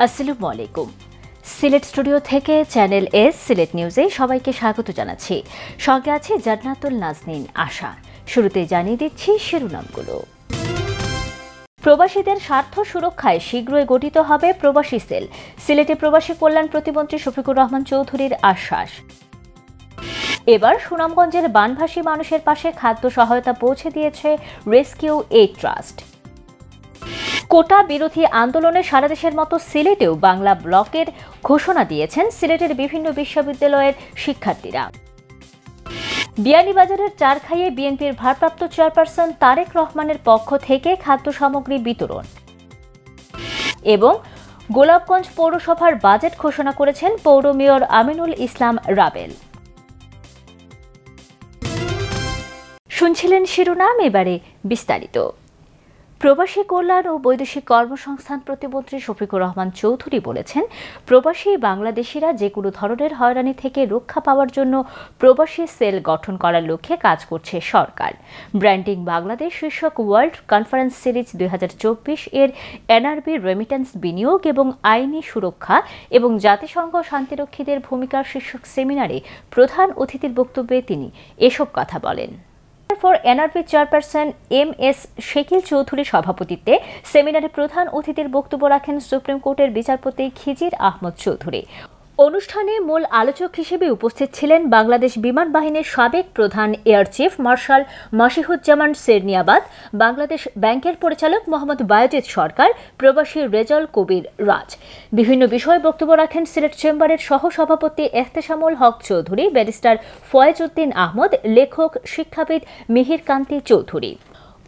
আসসালামু আলাইকুম। সিলেট স্টুডিও থেকে চ্যানেল এস সিলেট নিউজে সবাইকে স্বাগত জানাচ্ছি। সঙ্গে আছে জান্নাতুল নাজনীন আশা। শুরুতে জানিয়ে দিচ্ছি শিরোনামগুলো। প্রবাসীদের স্বার্থ সুরক্ষায় শীঘ্রই গঠিত হবে প্রবাসী সেল। সিলেটে প্রবাসী কল্যাণ প্রতিমন্ত্রী শফিকুর রহমান চৌধুরীর আশ্বাস। এবার সুনামগঞ্জের বানভাসী মানুষের পাশে খাদ্য সহায়তা পৌঁছে দিয়েছে রেস্কিউ এইড ট্রাস্ট। কোটা বিরোধী আন্দোলনে সারা দেশের মতো সিলেটেও বাংলা ব্লকের ঘোষণা দিয়েছেন সিলেটের বিভিন্ন বিশ্ববিদ্যালয়ের শিক্ষার্থীরা। বিয়ানীবাজারের চারখাইয়ে বিএনপির ভারপ্রাপ্ত চেয়ারপারসন তারেক রহমানের পক্ষ থেকে খাদ্য সামগ্রী বিতরণ এবং গোলাপগঞ্জ পৌরসভার বাজেট ঘোষণা করেছেন পৌর মেয়র আমিনুল ইসলাম রাবেল। শুনছিলেন শিরোনাম, এবারে বিস্তারিত। প্রবাসী কল্যাণ ও বৈদেশিক কর্মসংস্থান প্রতিমন্ত্রী শফিকুর রহমান চৌধুরী বলেছেন, প্রবাসী বাংলাদেশিরা যে কোনো ধরনের হয়রানি থেকে রক্ষা পাওয়ার জন্য প্রবাসী সেল গঠন করার লক্ষ্যে কাজ করছে সরকার। ব্র্যান্ডিং বাংলাদেশ শীর্ষক ওয়ার্ল্ড কনফারেন্স সিরিজ 2024 এর এনআরবি রেমিটেন্স বিনিয়োগ এবং আইনি সুরক্ষা এবং জাতিসংঘ শান্তিরক্ষীদের ভূমিকার শীর্ষক সেমিনারে প্রধান অতিথির বক্তব্যে তিনি এসব কথা বলেন। For NRB chairperson MS. Shakil চৌধুরীর সভাপতিত্বে সেমিনারে প্রধান অতিথির বক্তব্য রাখেন সুপ্রিম কোর্টের বিচারপতি খিজির আহমদ চৌধুরী। অনুষ্ঠানে মূল আলোচক হিসেবে উপস্থিত ছিলেন বাংলাদেশ বিমান বাহিনীর সাবেক প্রধান air chief marshal Masihuzzaman Serniabat, Bangladesh ব্যাংকের পরিচালক মোহাম্মদ বায়েজিদ সরকার, প্রবাসী রেজাল কবির রাজ। বিভিন্ন বিষয়ে বক্তব্য রাখেন সিলেট চেম্বারের সহসভাপতি এহতেশামুল হক চৌধুরী, ব্যারিস্টার ফয়েজ উদ্দিন আহমদ, লেখক শিক্ষাবিদ মিহির কান্তি চৌধুরী।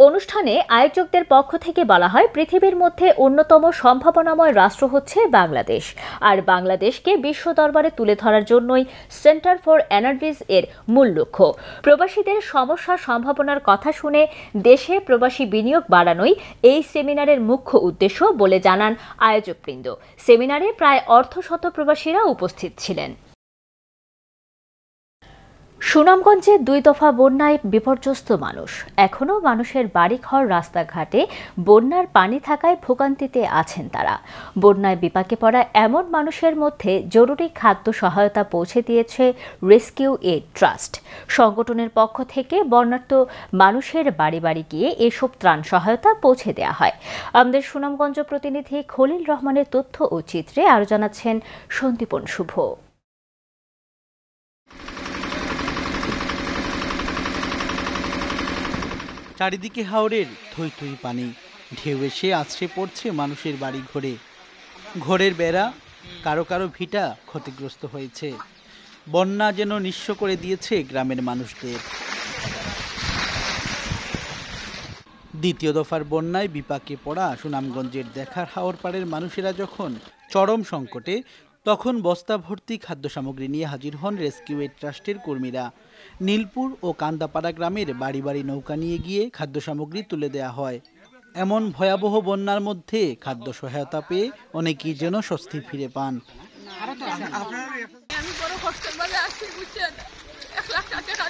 অনুষ্ঠানে আয়োজকদের পক্ষ থেকে বলা হয়, পৃথিবীর মধ্যে অন্যতম সম্ভাবনাময় রাষ্ট্র হচ্ছে বাংলাদেশ, আর বাংলাদেশকে বিশ্ব দরবারে তুলে ধরার জন্যই সেন্টার ফর এনার্জিজ এর মূল লক্ষ্য। প্রবাসীদের সমস্যা সম্ভাবনার কথা শুনে দেশে প্রবাসী বিনিয়োগ বাড়ানোই এই সেমিনারের মুখ্য উদ্দেশ্য বলে জানান আয়োজকবৃন্দ। সেমিনারে প্রায় অর্ধশত প্রবাসীরা উপস্থিত ছিলেন। সুনামগঞ্জে 2 দফা বন্যায় বিপর্যস্ত মানুষ। এখনও মানুষের বাড়িঘর, রাস্তাঘাটে বন্যার পানি থাকায় ভোগান্তিতে আছেন তারা। বন্যায় বিপাকে পড়া এমন মানুষের মধ্যে জরুরি খাদ্য সহায়তা পৌঁছে দিয়েছে রেস্কিউ এইড ট্রাস্ট। সংগঠনের পক্ষ থেকে বন্যার্ত মানুষের বাড়ি বাড়ি গিয়ে এসব ত্রাণ সহায়তা পৌঁছে দেওয়া হয়। আমাদের সুনামগঞ্জ প্রতিনিধি খলিল রহমানের তথ্য ও চিত্রে আরও জানাচ্ছেন সন্দীপন শুভ। চারিদিকে হাওরের থই থই পানি, ঢেউ এসে আছড়ে পড়ছে মানুষের বাড়ি ঘরে। ঘরের বেড়া, কারো কারো ভিটা ক্ষতিগ্রস্ত হয়েছে। বন্যা যেন নিঃস্ব করে দিয়েছে গ্রামের মানুষদের। দ্বিতীয় দফার বন্যায় বিপাকে পড়া সুনামগঞ্জের দেখার হাওর পাড়ের মানুষেরা যখন চরম সংকটে, তখন বস্তা ভর্তি খাদ্য সামগ্রী নিয়ে হাজির হন রেস্কিউ এইড ট্রাস্টের কর্মীরা। নীলপুর ও কান্দাপাড়া গ্রামের বাড়ি বাড়ি নৌকা নিয়ে গিয়ে খাদ্য সামগ্রী তুলে দেওয়া হয়। এমন ভয়াবহ বন্যার মধ্যে খাদ্য সহায়তা পেয়ে অনেকেই যেন স্বস্তি ফিরে পান। আমি বড় কষ্টের মাঝে আসছি, বুঝছেন। 1 লাখ টাকা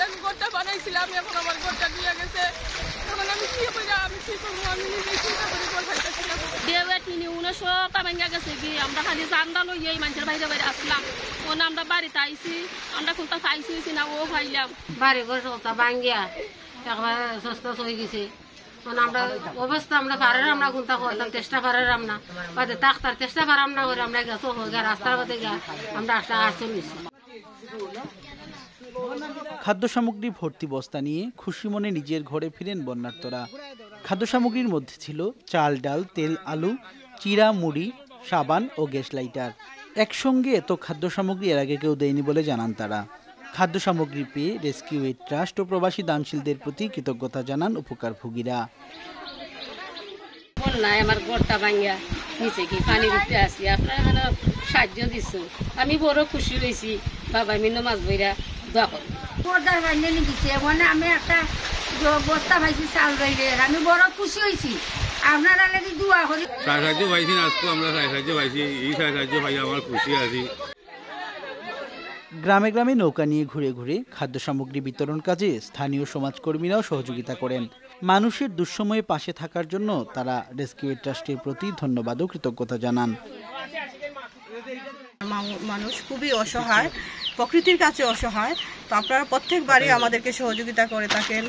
আমি ঘরটা বানাইছিলাম, এখন আমার ঘরটা দিয়ে গেছে। এখন আমি কি করি, আমি কি করবো, আমি নিজে চিন্তা করে বলতেছি না। দেওয়া তিনি 19টা ভাঙা গেছে কি, আমরা খালি চান্দা লই এই মানুষের বাইরে বাইরে আসলাম। ওনা আমরা বাড়িতে আইছি, আমরা কোনটা খাইছি না ও খাইলাম। বাড়ি ঘর সবটা ভাঙ্গিয়া একবারে সস্তা হয়ে গেছে। আমরা অবস্থা আমরা পারে আমরা কোনটা করতাম, চেষ্টা পারে আমরা বাদে তার চেষ্টা পারে আমরা করে আমরা গেছো হয়ে গা রাস্তার বাদে গা আমরা আসলে চলেছি। খাদ্য সামগ্রী ভর্তি বস্তা নিয়ে খুশি মনে নিজের ঘরে ফিরেন বন্যার্তরা। খাদ্য সামগ্রীর মধ্যে ছিল চাল, ডাল, তেল, আলু, চিরা, মুড়ি, সাবান ও গ্যাস লাইটার। একসঙ্গে এত খাদ্য সামগ্রী এর আগে কেউ দেয়নি বলে জানান তারা। খাদ্য সামগ্রী পেয়ে রেস্কিউ এইড ট্রাস্ট ও প্রবাসী দানশীলদের প্রতি কৃতজ্ঞতা জানান উপকারভোগীরা। বন্যায় আমার ঘরটা ভাঙ্গিয়া নিচে কি পানির উঠতে আসি, আপনারা সাহায্য দিচ্ছেন, আমি বড় খুশি হয়েছি। বাবা মিন্ন মাছ বইরা দোয়া করো। পর্দার বাইরে দিচ্ছে মানে আমি একটা বস্তা পাইছি চাল বাইরে, আমি বড় খুশি হয়েছি। আপনারা লাগি দোয়া করি। সাহায্য পাইছি না, আজকে আমরা সাহায্য পাইছি, এই সাহায্য পাই আমার খুশি আছি। গ্রামে গ্রামে নৌকা নিয়ে ঘুরে ঘুরে খাদ্য সামগ্রী বিতরণ কাজে স্থানীয় সমাজকর্মীরাও সহযোগিতা করেন। মানুষের দুঃসময়ে পাশে থাকার জন্য তারা রেস্কিউ ট্রাস্টের প্রতি ধন্যবাদ ও কৃতজ্ঞতা জানান। মানুষ খুবই অসহায়, প্রকৃতির কাছে অসহায়, তো আপনারা প্রত্যেকবারই আমাদেরকে সহযোগিতা করে থাকেন।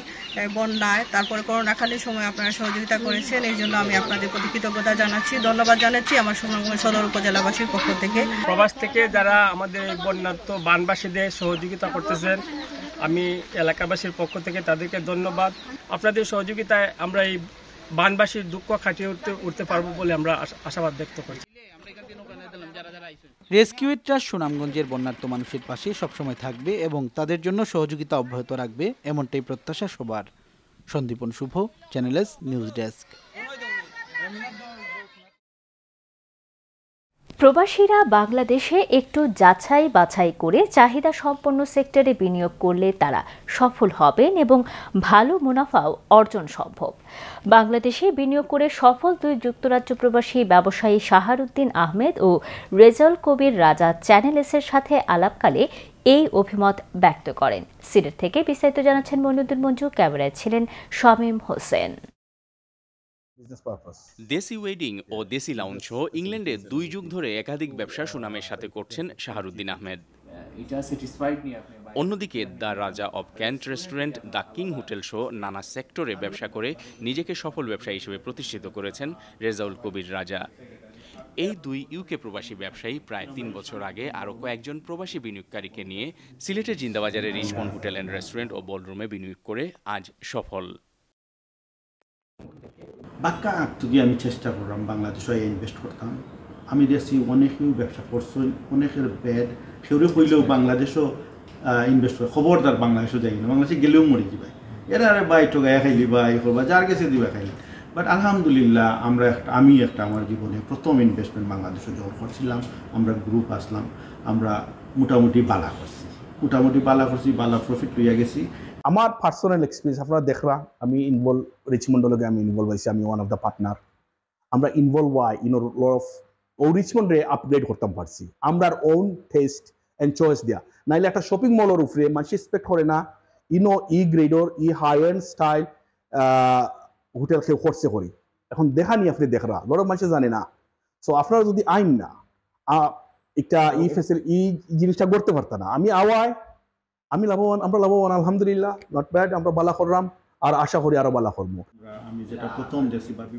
বন্যায়, তারপরে করোনাকালীন সময় আপনারা সহযোগিতা করেছেন, এই জন্য আমি আপনাদের প্রতি কৃতজ্ঞতা জানাচ্ছি, ধন্যবাদ জানাচ্ছি আমার সুনামগঞ্জ সদর উপজেলাবাসীর পক্ষ থেকে। প্রবাস থেকে যারা আমাদের বন্যার্ত বানবাসীদের সহযোগিতা করতেছেন, আমি এলাকাবাসীর পক্ষ থেকে তাদেরকে ধন্যবাদ। আপনাদের সহযোগিতায় আমরা এই বানবাসীর দুঃখ কাটিয়ে উঠতে পারবো বলে আমরা আশাবাদ ব্যক্ত করছি। রেস্কিউ ট্রাস্ট সুনামগঞ্জের বন্যার্ত মানুষের পাশে সবসময় থাকবে এবং তাদের জন্য সহযোগিতা অব্যাহত রাখবে, এমনটাই প্রত্যাশা সবার। সন্দীপন শুভ, চ্যানেল এস নিউজ ডেস্ক। প্রবাসীরা বাংলাদেশে একটু যাচাই বাছাই করে চাহিদা সম্পন্ন সেক্টরে বিনিয়োগ করলে তারা সফল হবেন এবং ভালো মুনাফাও অর্জন সম্ভব। বাংলাদেশে বিনিয়োগ করে সফল দুই যুক্তরাজ্য প্রবাসী ব্যবসায়ী শাহারুদ্দিন আহমেদ ও রেজাউল কবির রাজা চ্যানেল এসের সাথে আলাপকালে এই অভিমত ব্যক্ত করেন। সিলেট থেকে বিস্তারিত জানাচ্ছেন মইনুদ্দিন মঞ্জু, ক্যামেরায় ছিলেন শামীম হোসেন। দেশি ওয়েডিং ও দেশি লাউঞ্জ সহ ইংল্যান্ডে 2 যুগ ধরে একাধিক ব্যবসা সুনামের সাথে করছেন শাহারুদ্দিন আহমেদ। অন্যদিকে দ্য রাজা of can't restaurant, the king hotel সহ নানা সেক্টরে ব্যবসা করে নিজেকে সফল ব্যবসায়ী হিসেবে প্রতিষ্ঠিত করেছেন রেজাউল কবির রাজা। এই দুই ইউকে প্রবাসী ব্যবসায়ী প্রায় 3 বছর আগে আরও কয়েকজন প্রবাসী বিনিয়োগকারীকে নিয়ে সিলেটের জিন্দাবাজারে রিচমন্ড হোটেল অ্যান্ড রেস্টুরেন্ট ও বলরুমে বিনিয়োগ করে আজ সফল। বাক্কা আত্মগি আমি চেষ্টা করলাম বাংলাদেশে ইনভেস্ট করতাম। আমি দেখছি অনেকেই ব্যবসা করছো, অনেকের ব্যাড সেগুলো হইলেও বাংলাদেশও ইনভেস্ট করে। খবরদার বাংলাদেশও যাই না, বাংলাদেশে গেলেও মরি যাবে, এরা আরে বাই টোগাইয়া খাইলি বা এই করবা, যার কাছে দিবা খাইলি। বাট আলহামদুলিল্লাহ আমি একটা আমার জীবনে প্রথম ইনভেস্টমেন্ট বাংলাদেশে যখন করছিলাম, আমরা গ্রুপ আসলাম, আমরা মোটামুটি বালা করছি, বালা প্রফিট লইয়া গেছি। আমার পার্সোনাল এক্সপিরিয়েন্স আপনারা দেখরা, আমি ইনভলভ রিচমন্ডের লগে আমি ইনভলভ হয়েছি, আমি ওয়ান অফ দ্য পার্টনার। আমরা ইনভলভ হওয়াই লট অফ ও রিচমন্ডে আপগ্রেড করতাম পারছি আমরা ওন টেস্ট অ্যান্ড চয়েস দেওয়া। নাইলে একটা শপিং মলের উপরে মানুষ এক্সপেক্ট করে না গ্রেডর হাই এন্ড স্টাইল হোটেল কেউ খরচে করি। এখন দেখা নি আপনি দেখরা, লট অফ মানুষ জানে না। সো আপনারা যদি আইন না একটা জিনিসটা করতে পারত না। আমি লাভবান, আমরা লাভবান আলহামদুলিল্লাহ, নট ব্যাড, আমরা বালা করলাম আর আশা করি আরো বালা করবো।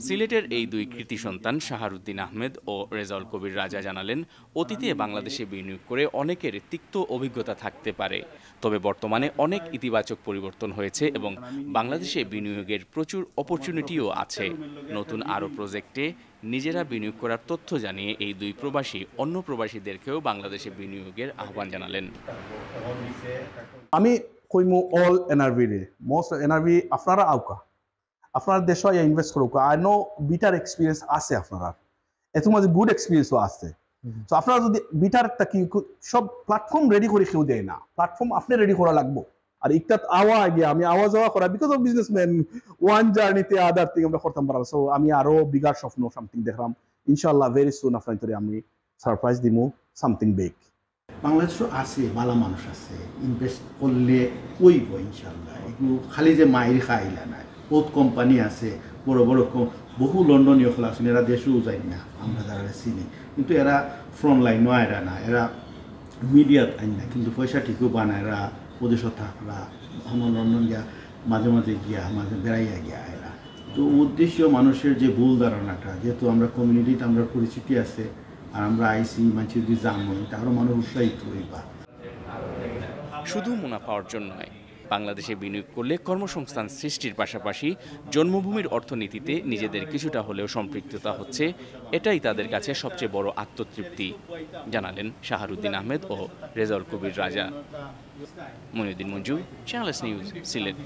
সিলেটের এই দুই কৃতি সন্তান শাহারুদ্দিন আহমেদ ও রেজাউল কবির রাজা জানালেন, অতীতে বাংলাদেশে বিনিয়োগ করে অনেকের তিক্ত অভিজ্ঞতা থাকতে পারে, তবে বর্তমানে অনেক ইতিবাচক পরিবর্তন হয়েছে এবং বাংলাদেশে বিনিয়োগের প্রচুর অপরচুনিটিও আছে। নতুন আরও প্রজেক্টে নিজেরা বিনিয়োগ করার তথ্য জানিয়ে এই দুই প্রবাসী অন্য প্রবাসীদেরকেও বাংলাদেশে বিনিয়োগের আহ্বান জানালেন। আমি কইমু অল এনআরভি রে, মোস্ট এনআরভি আপনারা আউকা, আপনার দেশে ইনভেস্ট করুক। আই নো বিটার এক্সপিরিয়েন্স আছে, আপনারা এত মাঝে গুড এক্সপিরিয়েন্সও আছে। তো আপনারা যদি বিটারটা কি সব প্ল্যাটফর্ম রেডি করে কেউ দেয় না, প্ল্যাটফর্ম আপনি রেডি করা লাগবো। আর একটা আমি আওয়া যাওয়া করা বিকজ অফ বিজনেসম্যান ওয়ান জার্নিতে আদার থিং আমরা করতাম পারলাম। সো আমি আরো বিগার স্বপ্ন সামথিং দেখলাম, ইনশাল্লাহ ভেরি সুন আপনার আমি সারপ্রাইজ দিমু সামথিং বিগ। বাংলাদেশও আছে, ভালো মানুষ আছে, ইনভেস্ট করলে ওইব ইনশাল্লাহ। এগুলো খালি যে মাইর খাইলা নাই, বহুত কোম্পানি আছে, বড় বড় বহু লন্ডনীয় খোলা আছে, এরা দেশেও যায় না, আমরা যারা চিনি, কিন্তু এরা ফ্রন্ট লাইন এরা না, এরা মিডিয়াত আইন না, কিন্তু পয়সা ঠিকও বানায়, এরা প্রদেশও থাকলা আমার লন্ডন গিয়া মাঝে মাঝে গিয়া মাঝে বেড়াইয়া গিয়া এরা। তো উদ্দেশ্য মানুষের যে ভুল ধারণাটা, যেহেতু আমরা কমিউনিটিতে আমরা পরিচিতি আছে আর আমরা আইসি মানুষ যদি জানো, তারও মানুষ উৎসাহিত হইবা। শুধু মুনাফা অর্জন নয়, বাংলাদেশে বিনিয়োগ করলে কর্মসংস্থান সৃষ্টির পাশাপাশি জন্মভূমির অর্থনীতিতে নিজেদের কিছুটা হলেও সম্পৃক্ততা হচ্ছে, এটাই তাদের কাছে সবচেয়ে বড় আত্মতৃপ্তি জানালেন শাহারুদ্দিন আহমেদ ও Rezaul Kabir Raja. Moinuddin Manju, channel S news, Sylhet.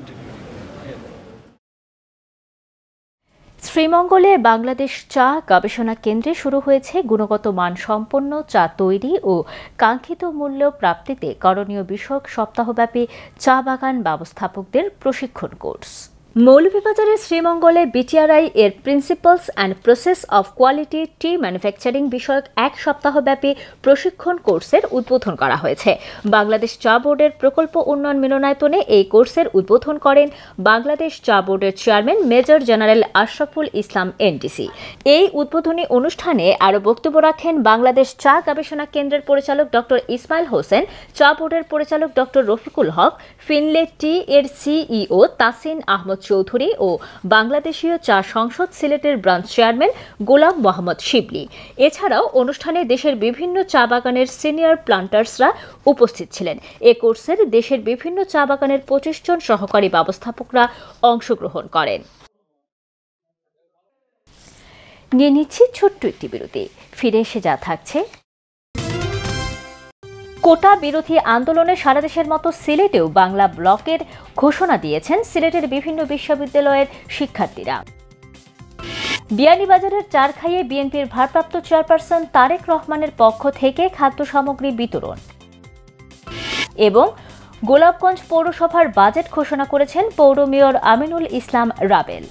শ্রীমঙ্গলে বাংলাদেশ চা গবেষণা কেন্দ্রে শুরু হয়েছে গুণগত মানসম্পন্ন চা তৈরি ও কাঙ্ক্ষিত মূল্য প্রাপ্তিতে করণীয় বিষয়ক সপ্তাহব্যাপী চা বাগান ব্যবস্থাপকদের প্রশিক্ষণ কোর্স। মৌলভীবাজারের শ্রীমঙ্গলে বিটিআরআই এর principles and process of quality T manufacturing বিষয়ক 1 সপ্তাহব্যাপী প্রশিক্ষণ কোর্সের উদ্বোধন করা হয়েছে। বাংলাদেশ চা বোর্ডের প্রকল্প উন্নয়ন মিলনায়তনে এই কোর্সের উদ্বোধন করেন বাংলাদেশ চা বোর্ডের chairman major general Ashraful Islam NDC. এই উদ্বোধনী অনুষ্ঠানে আরও বক্তব্য রাখেন বাংলাদেশ চা গবেষণা কেন্দ্রের পরিচালক ডক্টর ইসমাইল হোসেন, চা বোর্ডের পরিচালক ডক্টর রফিকুল হক, ফিনলে টি এর সিইও তাসিন আহমদ চৌধুরী ও বাংলাদেশীয় চা সংসদ সিলেটের ব্রাঞ্চ চেয়ারম্যান গোলাম মোহাম্মদ শিবলি। এছাড়াও অনুষ্ঠানে দেশের বিভিন্ন চা বাগানের সিনিয়র প্লান্টার্সরা উপস্থিত ছিলেন। এ কোর্সের দেশের বিভিন্ন চা বাগানের 25 জন সহকারী ব্যবস্থাপকরা অংশগ্রহণ করেন। নিয়ে নিচ্ছি ছোট্ট একটি বিরতি, ফিরে এসে যা থাকছে। কোটা বিরোধী আন্দোলনে সারা দেশের মতো সিলেটেও বাংলা ব্লকের ঘোষণা দিয়েছেন সিলেটের বিভিন্ন বিশ্ববিদ্যালয়ের শিক্ষার্থীরা। বিয়ানীবাজারের চারখাইয়ে বিএনপির ভারপ্রাপ্ত চেয়ারপারসন তারেক রহমানের পক্ষ থেকে খাদ্য সামগ্রী বিতরণ এবং গোলাপগঞ্জ পৌরসভার বাজেট ঘোষণা করেছেন পৌর মেয়র আমিনুল ইসলাম রাবেল।